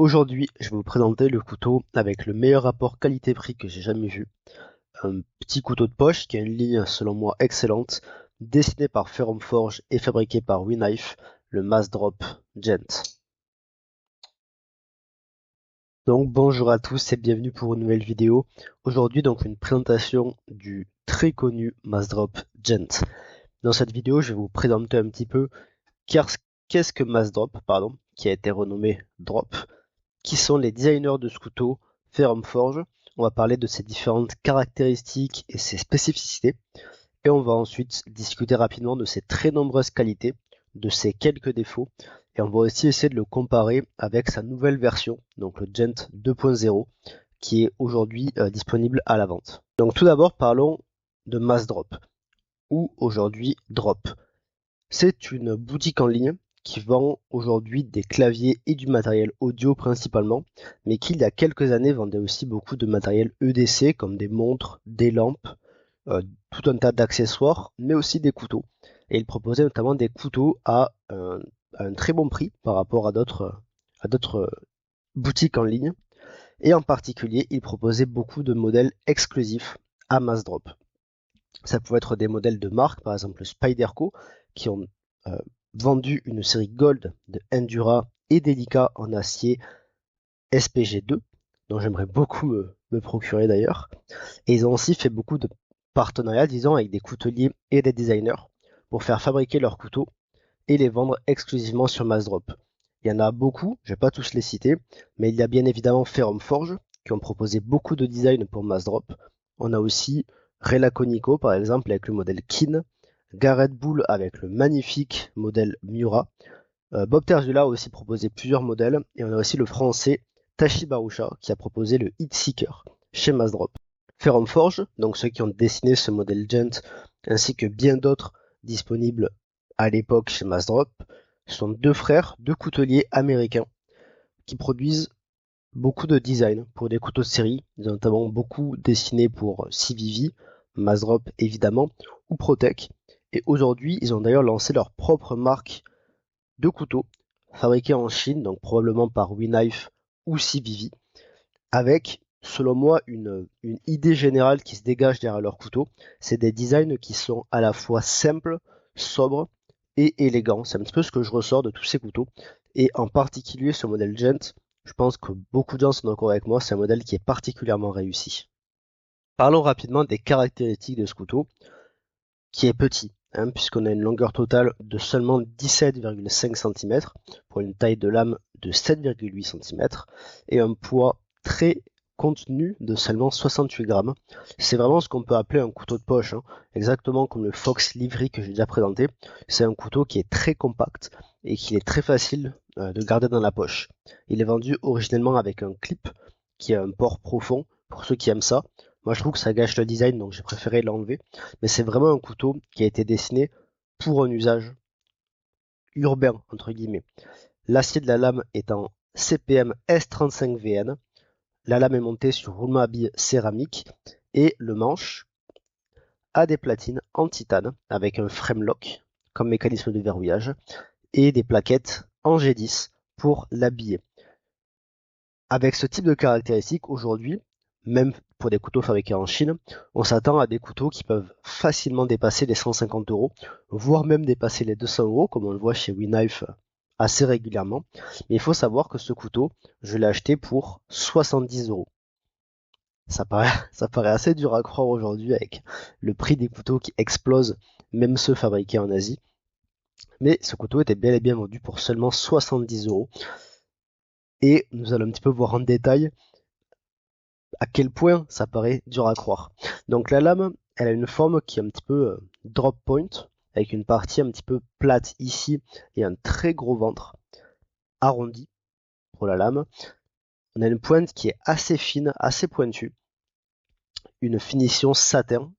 Aujourd'hui, je vais vous présenter le couteau avec le meilleur rapport qualité-prix que j'ai jamais vu. Un petit couteau de poche qui a une ligne selon moi excellente, dessiné par Ferrum Forge et fabriqué par WeKnife, le Massdrop Gent. Donc bonjour à tous et bienvenue pour une nouvelle vidéo. Aujourd'hui donc une présentation du très connu Massdrop Gent. Dans cette vidéo, je vais vous présenter un petit peu qu'est-ce que Massdrop, qui a été renommé Drop, qui sont les designers de ce couteau, Ferrum Forge. On va parler de ses différentes caractéristiques et ses spécificités. Et on va ensuite discuter rapidement de ses très nombreuses qualités, de ses quelques défauts. Et on va aussi essayer de le comparer avec sa nouvelle version, donc le Gent 2.0, qui est aujourd'hui disponible à la vente. Donc tout d'abord, parlons de Massdrop, ou aujourd'hui Drop. C'est une boutique en ligne qui vend aujourd'hui des claviers et du matériel audio principalement, mais qui il y a quelques années vendait aussi beaucoup de matériel EDC comme des montres, des lampes, tout un tas d'accessoires, mais aussi des couteaux. Et il proposait notamment des couteaux à un très bon prix par rapport à d'autres boutiques en ligne. Et en particulier, il proposait beaucoup de modèles exclusifs à Massdrop. Ça pouvait être des modèles de marque, par exemple le Spyderco, qui ont euh, vendu une série Gold de Endura et Delica en acier SPG2, dont j'aimerais beaucoup me procurer d'ailleurs. Et ils ont aussi fait beaucoup de partenariats, disons, avec des couteliers et des designers pour faire fabriquer leurs couteaux et les vendre exclusivement sur Massdrop. Il y en a beaucoup, je vais pas tous les citer, mais il y a bien évidemment Ferrum Forge, qui ont proposé beaucoup de designs pour Massdrop. On a aussi Relaconico, par exemple, avec le modèle Kin, Garrett Bull avec le magnifique modèle Miura. Bob Terzula a aussi proposé plusieurs modèles, et on a aussi le français Tachibarusha qui a proposé le Heatseeker chez Massdrop. Ferrum Forge, donc ceux qui ont dessiné ce modèle Gent, ainsi que bien d'autres disponibles à l'époque chez Massdrop, sont deux frères, deux couteliers américains qui produisent beaucoup de design pour des couteaux de série. Ils ont notamment beaucoup dessiné pour CVV, Massdrop évidemment, ou Protec. Et aujourd'hui, ils ont d'ailleurs lancé leur propre marque de couteaux fabriqués en Chine, donc probablement par WeKnife ou CVV, avec, selon moi, une idée générale qui se dégage derrière leurs couteaux. C'est des designs qui sont à la fois simples, sobres et élégants. C'est un petit peu ce que je ressors de tous ces couteaux. Et en particulier ce modèle Gent, je pense que beaucoup de gens sont d'accord avec moi, c'est un modèle qui est particulièrement réussi. Parlons rapidement des caractéristiques de ce couteau, qui est petit, puisqu'on a une longueur totale de seulement 17,5 cm pour une taille de lame de 7,8 cm et un poids très contenu de seulement 68 grammes. C'est vraiment ce qu'on peut appeler un couteau de poche, exactement comme le Fox Livry que j'ai déjà présenté. C'est un couteau qui est très compact et qui est très facile de garder dans la poche. Il est vendu originellement avec un clip qui a un port profond pour ceux qui aiment ça. Moi je trouve que ça gâche le design donc j'ai préféré l'enlever. Mais c'est vraiment un couteau qui a été dessiné pour un usage urbain, entre guillemets. L'acier de la lame est en CPM S35VN. La lame est montée sur roulement à billes céramique et le manche a des platines en titane avec un frame lock comme mécanisme de verrouillage et des plaquettes en G10 pour l'habiller. Avec ce type de caractéristiques, aujourd'hui, même pour des couteaux fabriqués en Chine, on s'attend à des couteaux qui peuvent facilement dépasser les 150 euros, voire même dépasser les 200 euros, comme on le voit chez WeKnife assez régulièrement. Mais il faut savoir que ce couteau, je l'ai acheté pour 70 euros. Ça paraît assez dur à croire aujourd'hui avec le prix des couteaux qui explose, même ceux fabriqués en Asie. Mais ce couteau était bel et bien vendu pour seulement 70 euros. Et nous allons un petit peu voir en détail à quel point ça paraît dur à croire. Donc la lame, elle a une forme qui est un petit peu drop point, avec une partie un petit peu plate ici et un très gros ventre arrondi pour la lame. On a une pointe qui est assez fine, assez pointue, une finition satin.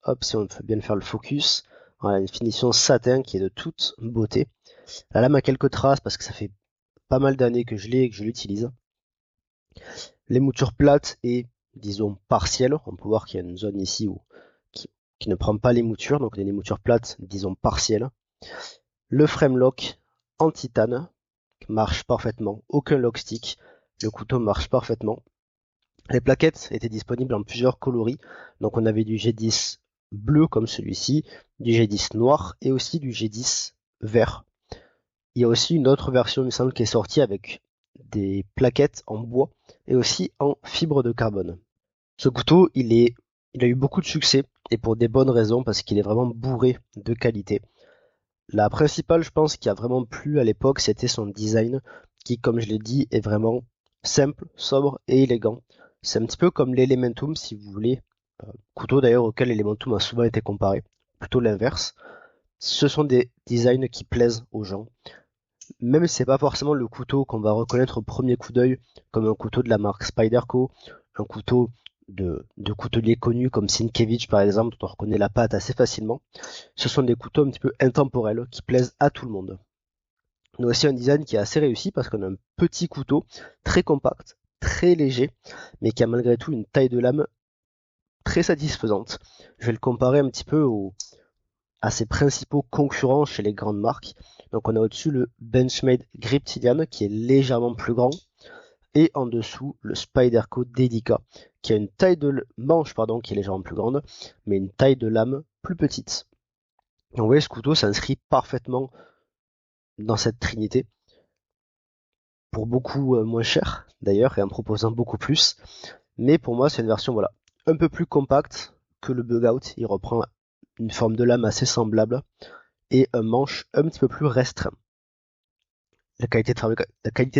Hop, si on veut bien faire le focus, voilà, une finition satin qui est de toute beauté. La lame a quelques traces parce que ça fait pas mal d'années que je l'ai et que je l'utilise. Les moutures plates et, disons, partielles. On peut voir qu'il y a une zone ici qui ne prend pas les moutures, donc des moutures plates, disons, partielles. Le frame lock en titane marche parfaitement, aucun lock stick. le couteau marche parfaitement. Les plaquettes étaient disponibles en plusieurs coloris, donc on avait du G10 bleu comme celui-ci, du G10 noir et aussi du G10 vert. Il y a aussi une autre version, il me semble, qui est sortie avec des plaquettes en bois et aussi en fibre de carbone. Ce couteau, il a eu beaucoup de succès et pour des bonnes raisons parce qu'il est vraiment bourré de qualité. La principale, je pense, qui a vraiment plu à l'époque, c'était son design qui, comme je l'ai dit, est vraiment simple, sobre et élégant. C'est un petit peu comme l'Elementum, si vous voulez, couteau d'ailleurs auquel l'Elementum a souvent été comparé, plutôt l'inverse. Ce sont des designs qui plaisent aux gens. Même si c'est pas forcément le couteau qu'on va reconnaître au premier coup d'œil, comme un couteau de la marque Spyderco, un couteau de couteliers connus comme Sienkiewicz par exemple, dont on reconnaît la patte assez facilement. Ce sont des couteaux un petit peu intemporels qui plaisent à tout le monde. On a aussi un design qui est assez réussi parce qu'on a un petit couteau très compact, très léger, mais qui a malgré tout une taille de lame très satisfaisante. Je vais le comparer un petit peu à ses principaux concurrents chez les grandes marques. Donc on a au-dessus le Benchmade Griptilian qui est légèrement plus grand et en dessous le Spyderco Delica qui a une taille de manche qui est légèrement plus grande mais une taille de lame plus petite. Donc vous voyez, ce couteau s'inscrit parfaitement dans cette trinité pour beaucoup moins cher d'ailleurs et en proposant beaucoup plus. Mais pour moi c'est une version voilà un peu plus compacte que le Bug Out. Il reprend une forme de lame assez semblable et un manche un petit peu plus restreint. La qualité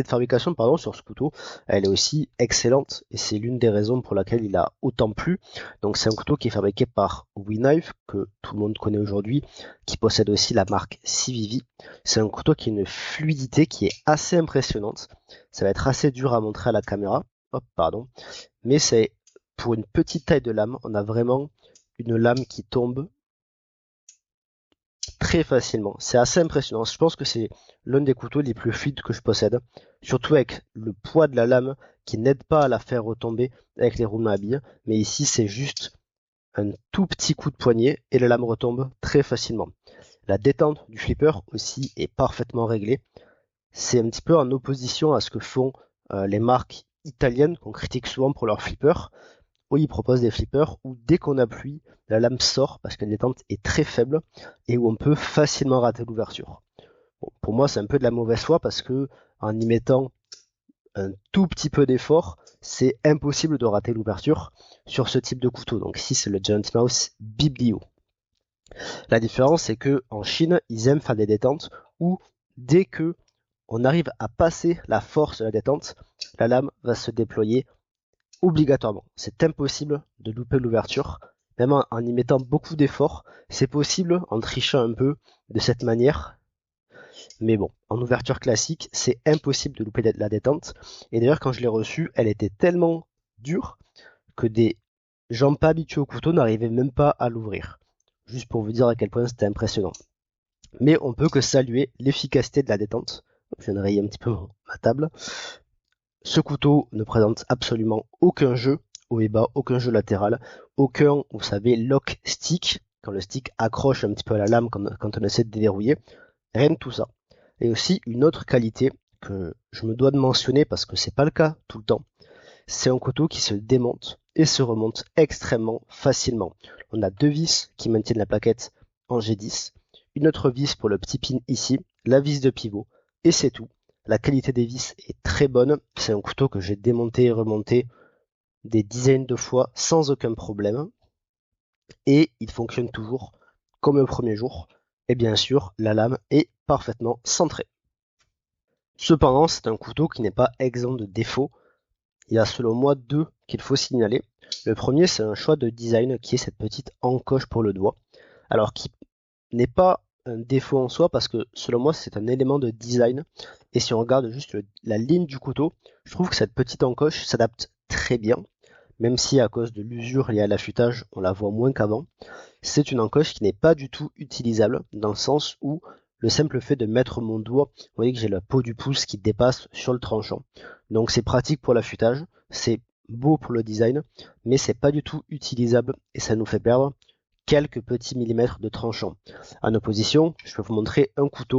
de fabrication sur ce couteau, elle est aussi excellente et c'est l'une des raisons pour laquelle il a autant plu. Donc c'est un couteau qui est fabriqué par WeKnife, que tout le monde connaît aujourd'hui, qui possède aussi la marque CVV. C'est un couteau qui a une fluidité qui est assez impressionnante. Ça va être assez dur à montrer à la caméra. Hop, pardon. Mais c'est pour une petite taille de lame, on a vraiment une lame qui tombe très facilement. C'est assez impressionnant. Je pense que c'est l'un des couteaux les plus fluides que je possède. Surtout avec le poids de la lame qui n'aide pas à la faire retomber avec les roulements à billes. Mais ici, c'est juste un tout petit coup de poignet et la lame retombe très facilement. La détente du flipper aussi est parfaitement réglée. C'est un petit peu en opposition à ce que font les marques italiennes qu'on critique souvent pour leurs flippers. Où ils proposent des flippers où dès qu'on appuie, la lame sort parce que la détente est très faible et où on peut facilement rater l'ouverture. Bon, pour moi, c'est un peu de la mauvaise foi parce que en y mettant un tout petit peu d'effort, c'est impossible de rater l'ouverture sur ce type de couteau. Donc ici, c'est le Giant Mouse Biblio. La différence, c'est que en Chine, ils aiment faire des détentes où dès que on arrive à passer la force de la détente, la lame va se déployer obligatoirement. C'est impossible de louper l'ouverture, même en y mettant beaucoup d'efforts. C'est possible en trichant un peu de cette manière, mais bon, en ouverture classique, c'est impossible de louper la détente. Et d'ailleurs, quand je l'ai reçue, elle était tellement dure que des gens pas habitués au couteau n'arrivaient même pas à l'ouvrir. Juste pour vous dire à quel point c'était impressionnant. Mais on peut que saluer l'efficacité de la détente. Je viens de rayer un petit peu ma table. Ce couteau ne présente absolument aucun jeu haut et bas, aucun jeu latéral, aucun, vous savez, lock stick, quand le stick accroche un petit peu à la lame quand on essaie de déverrouiller. Rien de tout ça. Et aussi une autre qualité que je me dois de mentionner parce que c'est pas le cas tout le temps, c'est un couteau qui se démonte et se remonte extrêmement facilement. On a deux vis qui maintiennent la plaquette en G10, une autre vis pour le petit pin ici, la vis de pivot, et c'est tout. La qualité des vis est très bonne. C'est un couteau que j'ai démonté et remonté des dizaines de fois sans aucun problème. Et il fonctionne toujours comme le premier jour. Et bien sûr, la lame est parfaitement centrée. Cependant, c'est un couteau qui n'est pas exempt de défauts. Il y a selon moi deux qu'il faut signaler. Le premier, c'est un choix de design qui est cette petite encoche pour le doigt. Alors qui n'est pas un défaut en soi parce que selon moi c'est un élément de design et si on regarde juste la ligne du couteau, je trouve que cette petite encoche s'adapte très bien, même si à cause de l'usure liée à l'affûtage on la voit moins qu'avant. C'est une encoche qui n'est pas du tout utilisable dans le sens où le simple fait de mettre mon doigt, vous voyez que j'ai la peau du pouce qui dépasse sur le tranchant. Donc c'est pratique pour l'affûtage, c'est beau pour le design, mais c'est pas du tout utilisable et ça nous fait perdre quelques petits millimètres de tranchant. En opposition, je peux vous montrer un couteau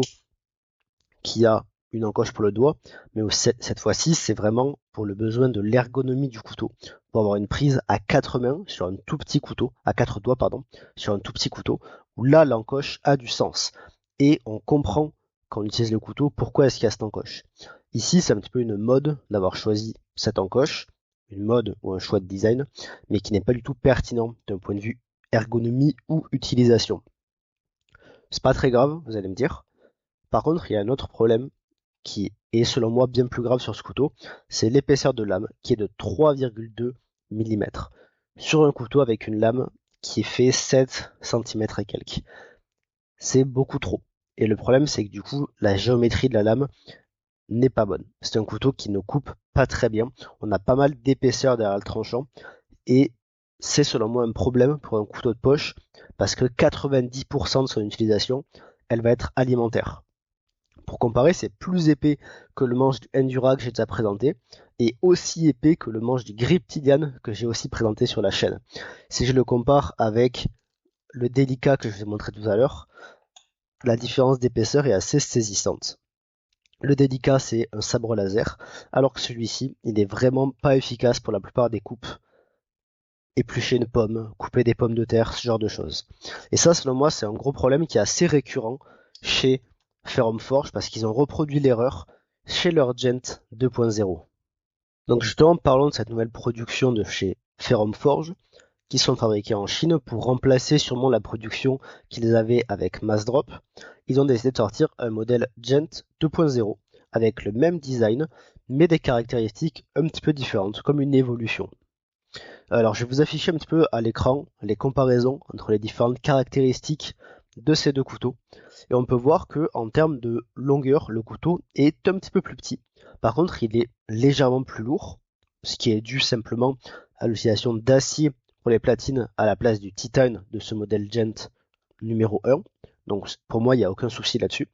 qui a une encoche pour le doigt, mais cette fois-ci c'est vraiment pour le besoin de l'ergonomie du couteau, pour avoir une prise à 4 mains sur un tout petit couteau, à 4 doigts pardon, sur un tout petit couteau, où là l'encoche a du sens. Et on comprend quand on utilise le couteau pourquoi est-ce qu'il y a cette encoche. Ici c'est un petit peu une mode d'avoir choisi cette encoche, une mode ou un choix de design, mais qui n'est pas du tout pertinent d'un point de vue ergonomie ou utilisation. C'est pas très grave, vous allez me dire. Par contre, il y a un autre problème qui est selon moi bien plus grave sur ce couteau, c'est l'épaisseur de lame qui est de 3,2 mm sur un couteau avec une lame qui fait 7 cm et quelques. C'est beaucoup trop. Et le problème c'est que du coup la géométrie de la lame n'est pas bonne. C'est un couteau qui ne coupe pas très bien. On a pas mal d'épaisseur derrière le tranchant et c'est selon moi un problème pour un couteau de poche parce que 90% de son utilisation, elle va être alimentaire. Pour comparer, c'est plus épais que le manche du Endura que j'ai déjà présenté et aussi épais que le manche du Griptilian que j'ai aussi présenté sur la chaîne. Si je le compare avec le Delica que je vous ai montré tout à l'heure, la différence d'épaisseur est assez saisissante. Le Delica c'est un sabre laser, alors que celui-ci, il est vraiment pas efficace pour la plupart des coupes. Éplucher une pomme, couper des pommes de terre, ce genre de choses. Et ça, selon moi, c'est un gros problème qui est assez récurrent chez Ferrum Forge parce qu'ils ont reproduit l'erreur chez leur Gent 2.0. Donc justement, parlons de cette nouvelle production de chez Ferrum Forge qui sont fabriqués en Chine pour remplacer sûrement la production qu'ils avaient avec Massdrop. Ils ont décidé de sortir un modèle Gent 2.0 avec le même design mais des caractéristiques un petit peu différentes, comme une évolution. Alors je vais vous afficher un petit peu à l'écran les comparaisons entre les différentes caractéristiques de ces deux couteaux. Et on peut voir que en termes de longueur, le couteau est un petit peu plus petit. Par contre, il est légèrement plus lourd, ce qui est dû simplement à l'utilisation d'acier pour les platines à la place du titane de ce modèle Gent numéro 1. Donc pour moi, il n'y a aucun souci là-dessus.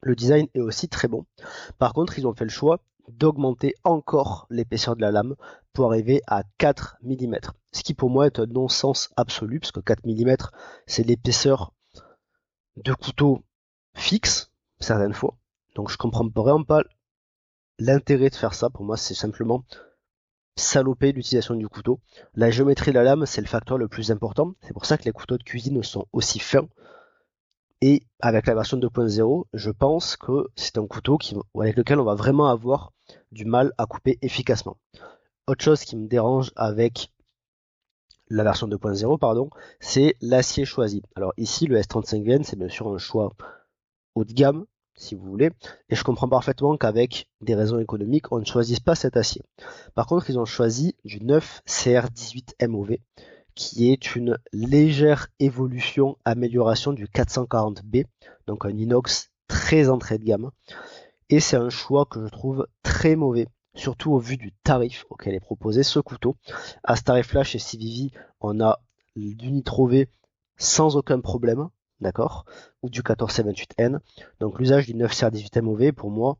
Le design est aussi très bon. Par contre, ils ont fait le choix d'augmenter encore l'épaisseur de la lame pour arriver à 4 mm. Ce qui pour moi est un non-sens absolu, parce que 4 mm, c'est l'épaisseur de couteau fixe, certaines fois. Donc je comprends vraiment pas l'intérêt de faire ça. Pour moi, c'est simplement saloper l'utilisation du couteau. La géométrie de la lame, c'est le facteur le plus important. C'est pour ça que les couteaux de cuisine sont aussi fins. Et avec la version 2.0, je pense que c'est un couteau avec lequel on va vraiment avoir du mal à couper efficacement. Autre chose qui me dérange avec la version 2.0, c'est l'acier choisi. Alors ici, le S35VN, c'est bien sûr un choix haut de gamme, si vous voulez, et je comprends parfaitement qu'avec des raisons économiques, on ne choisisse pas cet acier. Par contre, ils ont choisi du 9 CR18 MOV, qui est une légère évolution, amélioration du 440B, donc un inox très entrée de gamme. Et c'est un choix que je trouve très mauvais, surtout au vu du tarif auquel est proposé ce couteau. À ce tarif-là, chez CVV, on a du Nitro V sans aucun problème, d'accord, ou du 1478N. Donc l'usage du 9CR18 MOV, pour moi,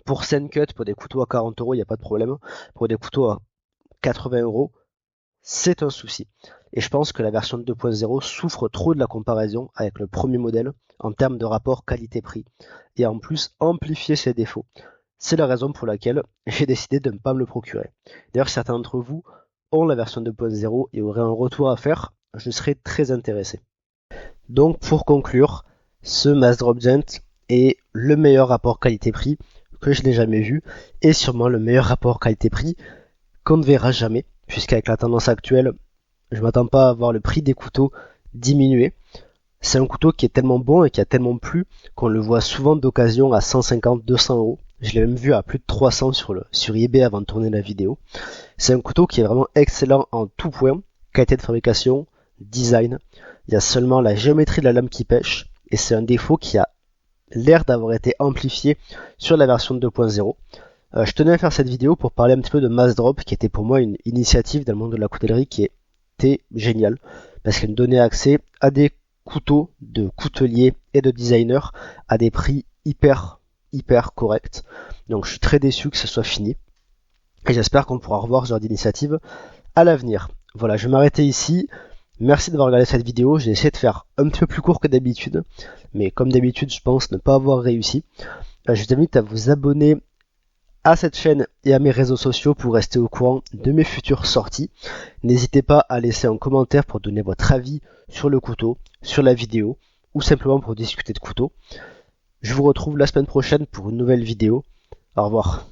pour Sencut, pour des couteaux à 40 €, il n'y a pas de problème. Pour des couteaux à 80 €, c'est un souci. Et je pense que la version 2.0 souffre trop de la comparaison avec le premier modèle en termes de rapport qualité-prix et en plus amplifier ses défauts. C'est la raison pour laquelle j'ai décidé de ne pas me le procurer. D'ailleurs, certains d'entre vous ont la version 2.0 et auraient un retour à faire, je serais très intéressé. Donc pour conclure, ce Massdrop Gent est le meilleur rapport qualité-prix que je n'ai jamais vu et sûrement le meilleur rapport qualité-prix qu'on ne verra jamais, puisqu'avec la tendance actuelle, je m'attends pas à voir le prix des couteaux diminuer. C'est un couteau qui est tellement bon et qui a tellement plu qu'on le voit souvent d'occasion à 150-200 €. Je l'ai même vu à plus de 300 sur eBay avant de tourner la vidéo. C'est un couteau qui est vraiment excellent en tout point, qualité de fabrication, design. Il y a seulement la géométrie de la lame qui pêche et c'est un défaut qui a l'air d'avoir été amplifié sur la version 2.0. Je tenais à faire cette vidéo pour parler un petit peu de Massdrop, qui était pour moi une initiative dans le monde de la coutellerie qui était géniale, parce qu'elle me donnait accès à des couteaux de couteliers et de designers à des prix hyper corrects. Donc je suis très déçu que ce soit fini, et j'espère qu'on pourra revoir ce genre d'initiative à l'avenir. Voilà, je vais m'arrêter ici. Merci d'avoir regardé cette vidéo. J'ai essayé de faire un petit peu plus court que d'habitude, mais comme d'habitude, je pense ne pas avoir réussi. Je vous invite à vous abonner à cette chaîne et à mes réseaux sociaux pour rester au courant de mes futures sorties. N'hésitez pas à laisser un commentaire pour donner votre avis sur le couteau, sur la vidéo ou simplement pour discuter de couteau. Je vous retrouve la semaine prochaine pour une nouvelle vidéo. Au revoir.